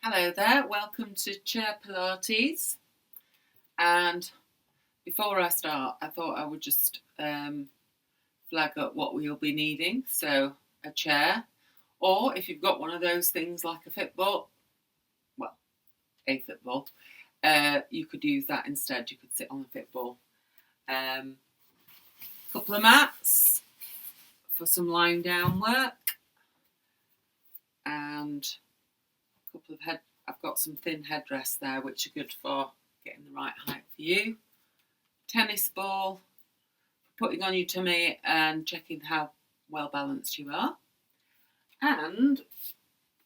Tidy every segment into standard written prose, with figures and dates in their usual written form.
Hello there, welcome to Chair Pilates. And before I start, I thought I would just flag up what we'll be needing. So a chair, or if you've got one of those things like a Fitball, well, a Fitball, you could use that instead. You could sit on a Fitball. A couple of mats for some lying down work, and a couple of I've got some thin headrests there which are good for getting the right height for you. Tennis ball for putting on your tummy and checking how well balanced you are. And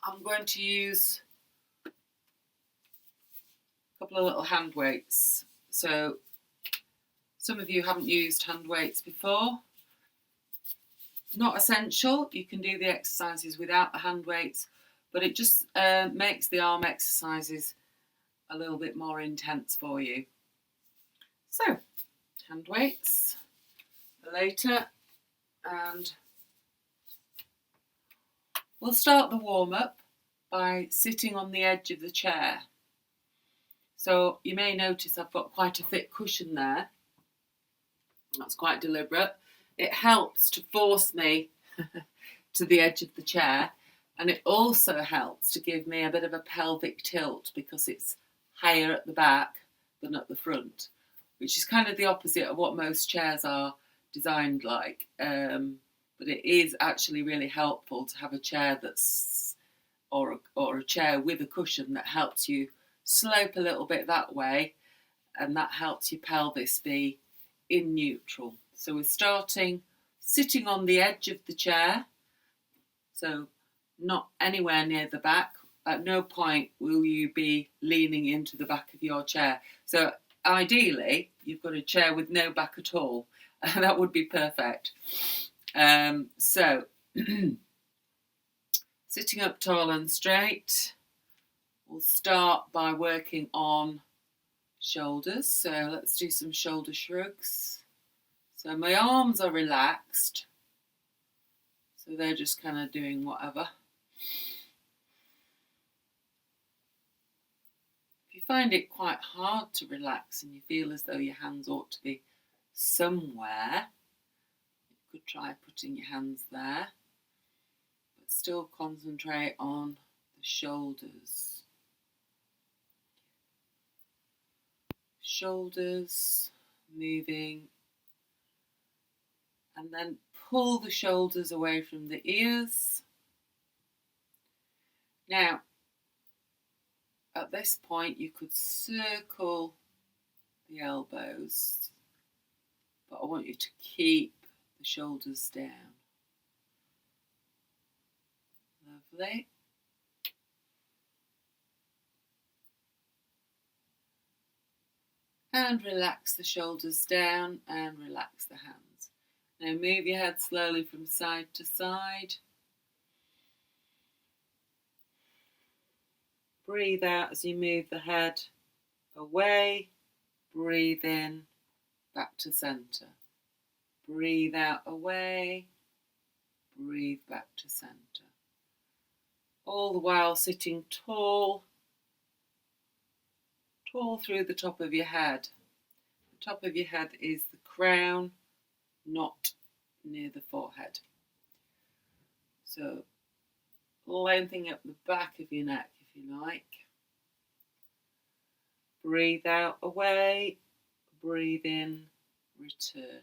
I'm going to use a couple of little hand weights. So some of you haven't used hand weights before. Not essential, you can do the exercises without the hand weights, but it just makes the arm exercises a little bit more intense for you. So, hand weights for later, and we'll start the warm-up by sitting on the edge of the chair. So you may notice I've got quite a thick cushion there. That's quite deliberate. It helps to force me to the edge of the chair, and it also helps to give me a bit of a pelvic tilt because it's higher at the back than at the front, which is kind of the opposite of what most chairs are designed like. But it is actually really helpful to have a chair that's, or a chair with a cushion that helps you slope a little bit that way, and that helps your pelvis be in neutral. So we're starting sitting on the edge of the chair, so not anywhere near the back. At no point will you be leaning into the back of your chair. So ideally, you've got a chair with no back at all. That would be perfect. So sitting up tall and straight, we'll start by working on shoulders. So let's do some shoulder shrugs. So my arms are relaxed, so they're just kind of doing whatever. If you find it quite hard to relax and you feel as though your hands ought to be somewhere, you could try putting your hands there, but still concentrate on the shoulders. Shoulders moving, and then pull the shoulders away from the ears. Now, at this point, you could circle the elbows, but I want you to keep the shoulders down. Lovely. And relax the shoulders down and relax the hands. Now move your head slowly from side to side. Breathe out as you move the head away. Breathe in, back to centre. Breathe out away. Breathe back to centre. All the while sitting tall through the top of your head. The top of your head is the crown, not near the forehead. So lengthening up the back of your neck if you like. Breathe out away, breathe in, return.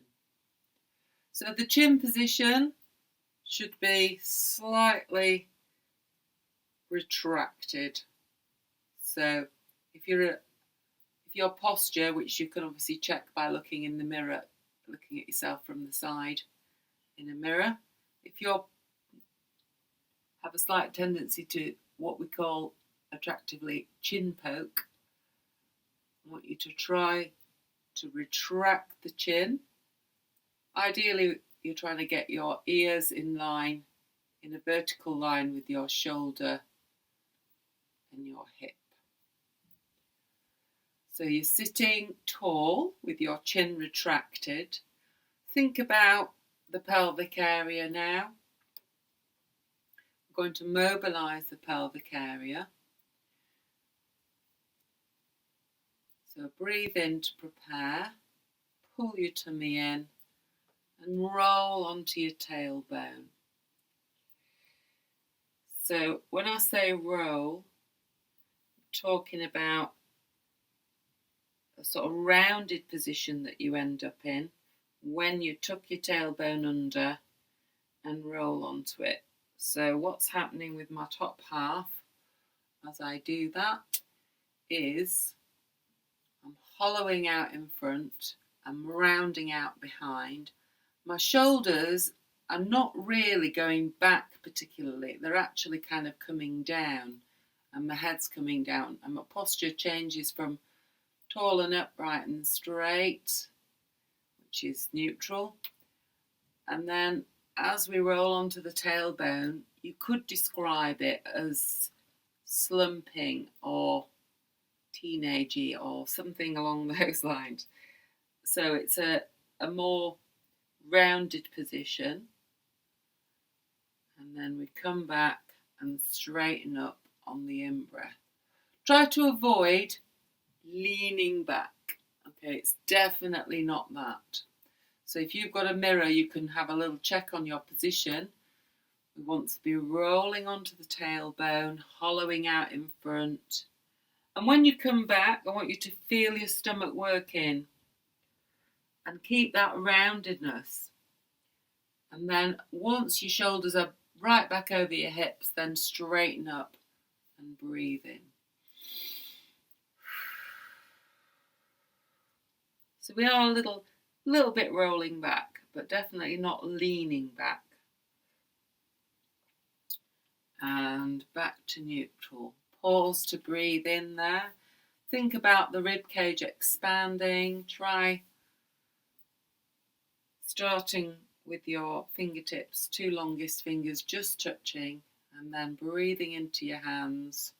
So the chin position should be slightly retracted. So if your posture, which you can obviously check by looking in the mirror, looking at yourself from the side in a mirror, if you have a slight tendency to what we call attractively chin poke, I want you to try to retract the chin. Ideally, you're trying to get your ears in line, in a vertical line with your shoulder and your hip. So you're sitting tall with your chin retracted. Think about the pelvic area now. I'm going to mobilise the pelvic area. So breathe in to prepare, pull your tummy in and roll onto your tailbone. So when I say roll, I'm talking about a sort of rounded position that you end up in when you tuck your tailbone under and roll onto it. So what's happening with my top half as I do that is I'm hollowing out in front, I'm rounding out behind. My shoulders are not really going back particularly, they're actually kind of coming down, and my head's coming down, and my posture changes from tall and upright and straight, which is neutral, and then as we roll onto the tailbone, you could describe it as slumping or teenagey or something along those lines. So it's a more rounded position, and then we come back and straighten up on the in-breath. Try to avoid leaning back. Okay, it's definitely not that. So if you've got a mirror, you can have a little check on your position. We want to be rolling onto the tailbone, hollowing out in front. And when you come back, I want you to feel your stomach working and keep that roundedness. And then once your shoulders are right back over your hips, then straighten up and breathe in. So we are a little bit rolling back, but definitely not leaning back. And back to neutral. Pause to breathe in there. Think about the rib cage expanding. Try starting with your fingertips, two longest fingers just touching, and then breathing into your hands.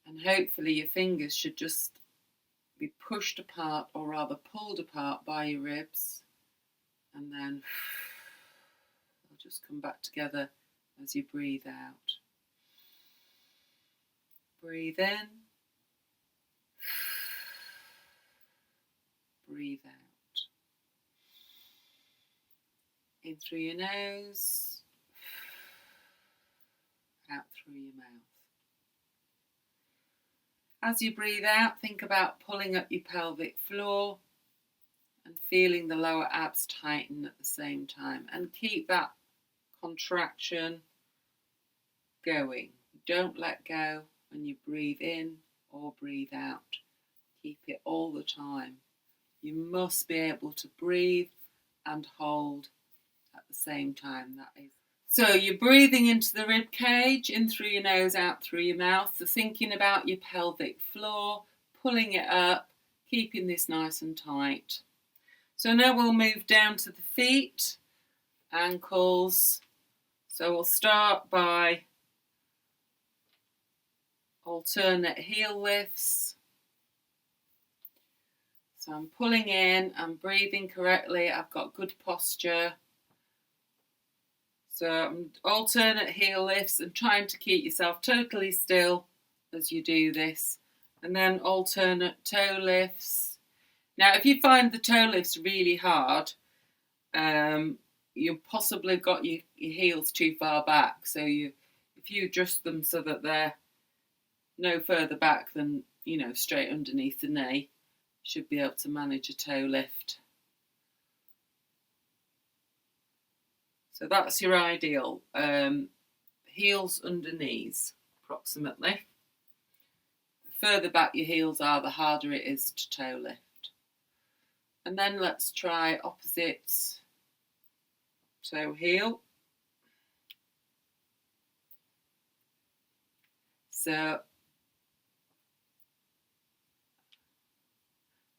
And hopefully your fingers should just be pushed apart, or rather pulled apart by your ribs, and then they'll just come back together as you breathe out. Breathe in, breathe out. In through your nose, out through your mouth. As you breathe out, think about pulling up your pelvic floor and feeling the lower abs tighten at the same time. And keep that contraction going. Don't let go when you breathe in or breathe out. Keep it all the time. You must be able to breathe and hold at the same time. That is. So you're breathing into the rib cage, in through your nose, out through your mouth. So thinking about your pelvic floor, pulling it up, keeping this nice and tight. So now we'll move down to the feet, ankles. So we'll start by alternate heel lifts. So I'm pulling in, I'm breathing correctly, I've got good posture. So alternate heel lifts and trying to keep yourself totally still as you do this. And then alternate toe lifts. Now, if you find the toe lifts really hard, you've possibly got your heels too far back. So if you adjust them so that they're no further back than, straight underneath the knee, you should be able to manage a toe lift. So that's your ideal. Heels under knees, approximately. The further back your heels are, the harder it is to toe lift. And then let's try opposite toe heel. So a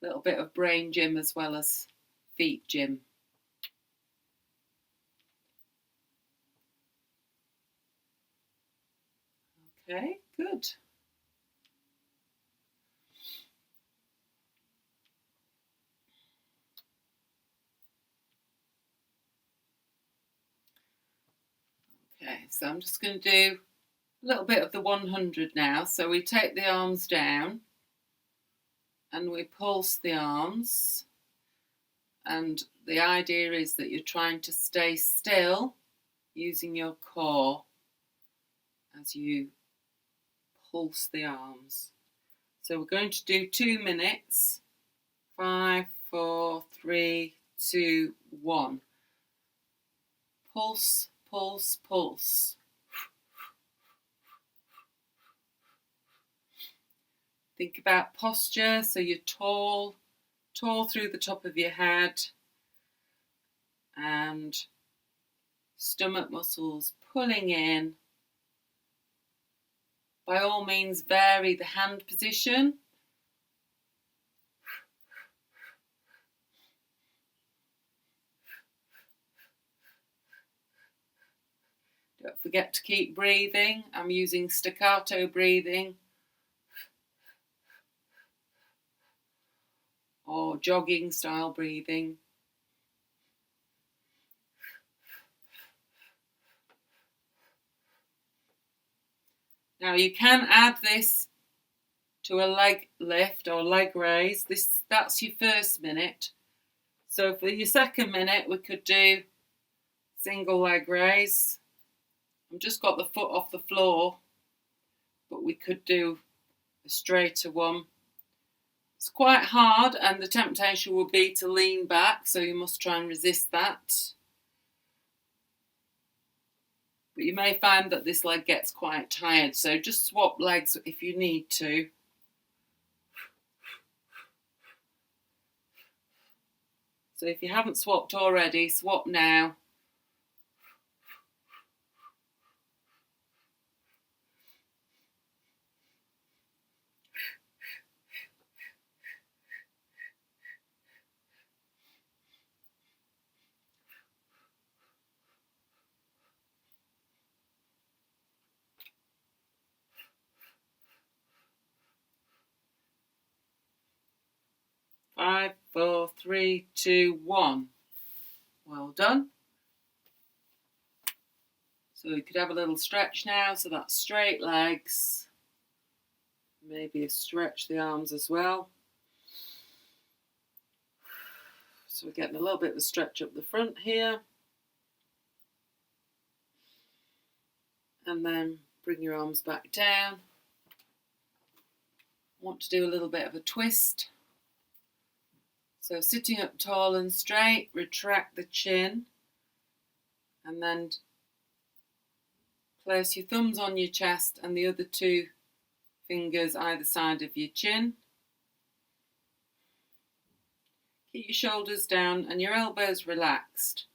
little bit of brain gym as well as feet gym. Okay, good. Okay, so I'm just going to do a little bit of the 100 now. So we take the arms down and we pulse the arms. And the idea is that you're trying to stay still using your core as you pulse the arms. So we're going to do 2 minutes. 5, 4, 3, 2, 1. Pulse, pulse, pulse. Think about posture, so you're tall through the top of your head, and stomach muscles pulling in. By all means, vary the hand position. Don't forget to keep breathing. I'm using staccato breathing or jogging style breathing. Now you can add this to a leg lift or leg raise. That's your first minute. So for your second minute, we could do single leg raise. I've just got the foot off the floor, but we could do a straighter one. It's quite hard, and the temptation will be to lean back, so you must try and resist that. But you may find that this leg gets quite tired, so just swap legs if you need to. So if you haven't swapped already, swap now. Five, 4, 3, 2, 1. Well done. So you could have a little stretch now, so that's straight legs. Maybe stretch the arms as well. So we're getting a little bit of a stretch up the front here. And then bring your arms back down. Want to do a little bit of a twist. So sitting up tall and straight, retract the chin, and then place your thumbs on your chest and the other 2 fingers either side of your chin. Keep your shoulders down and your elbows relaxed.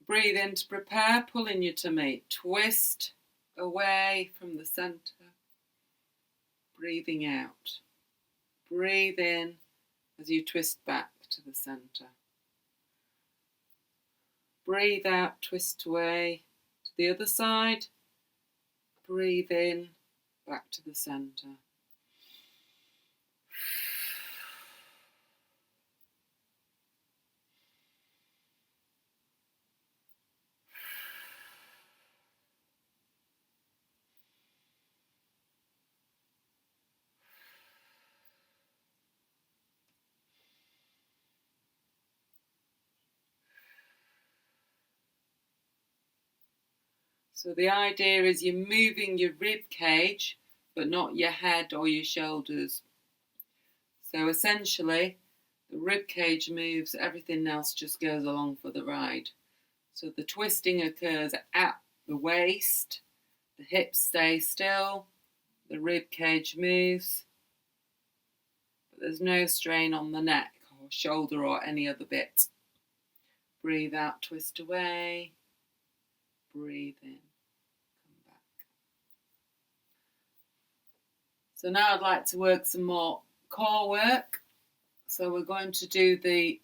Breathe in to prepare, pull in your tummy, twist away from the centre, breathing out. Breathe in as you twist back to the centre. Breathe out, twist away to the other side. Breathe in, back to the centre. So the idea is you're moving your rib cage, but not your head or your shoulders. So essentially, the rib cage moves, everything else just goes along for the ride. So the twisting occurs at the waist, the hips stay still, the rib cage moves, but there's no strain on the neck or shoulder or any other bit. Breathe out, twist away, breathe in. So now I'd like to work some more core work. So we're going to do the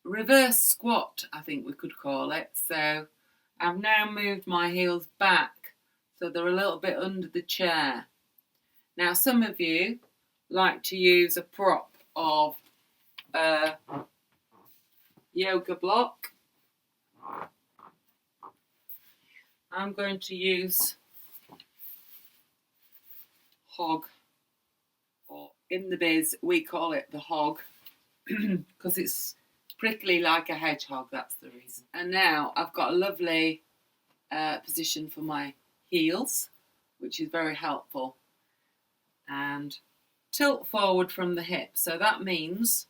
reverse squat, I think we could call it. So I've now moved my heels back so they're a little bit under the chair. Now some of you like to use a prop of a yoga block. I'm going to use hog in the biz we call it the hog because it's prickly like a hedgehog, that's the reason. And now I've got a lovely position for my heels, which is very helpful. And tilt forward from the hip. So that means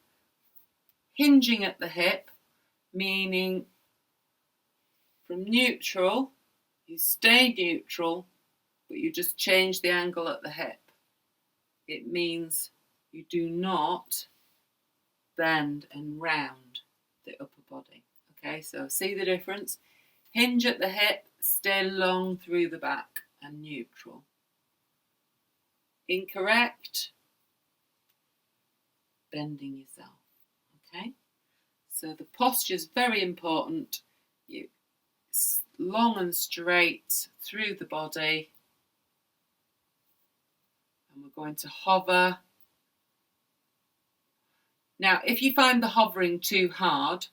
hinging at the hip, meaning from neutral, you stay neutral, but you just change the angle at the hip. It means you do not bend and round the upper body. Okay, so see the difference? Hinge at the hip, stay long through the back and neutral. Incorrect, bending yourself. Okay, so the posture is very important. You long and straight through the body, and we're going to hover. Now, if you find the hovering too hard,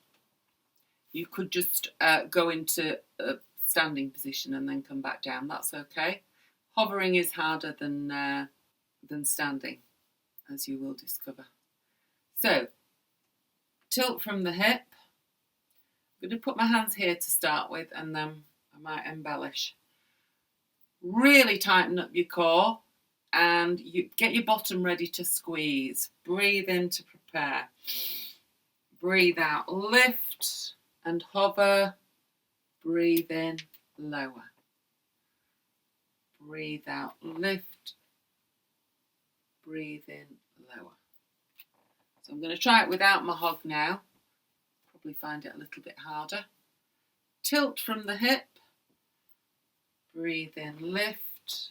you could just go into a standing position and then come back down. That's okay. Hovering is harder than standing, as you will discover. So, tilt from the hip. I'm going to put my hands here to start with, and then I might embellish. Really tighten up your core, and you get your bottom ready to squeeze. Breathe in to prepare. Breathe out, lift and hover. Breathe in, lower. Breathe out, lift. Breathe in, lower. So I'm going to try it without my hog now. Probably find it a little bit harder. Tilt from the hip. Breathe in, lift.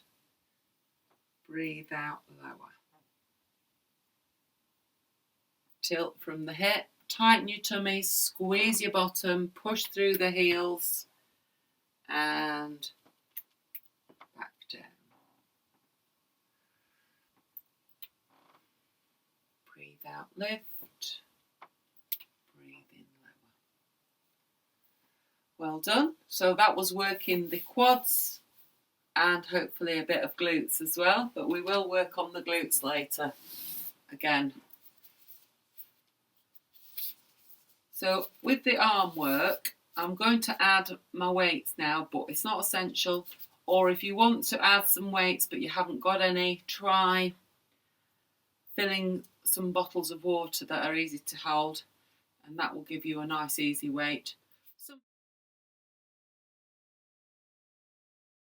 Breathe out, lower. Tilt from the hip. Tighten your tummy, squeeze your bottom, push through the heels, and back down. Breathe out, lift. Breathe in, lower. Well done. So that was working the quads and hopefully a bit of glutes as well, but we will work on the glutes later again. So with the arm work, I'm going to add my weights now, but it's not essential. Or if you want to add some weights but you haven't got any, try filling some bottles of water that are easy to hold, and that will give you a nice easy weight.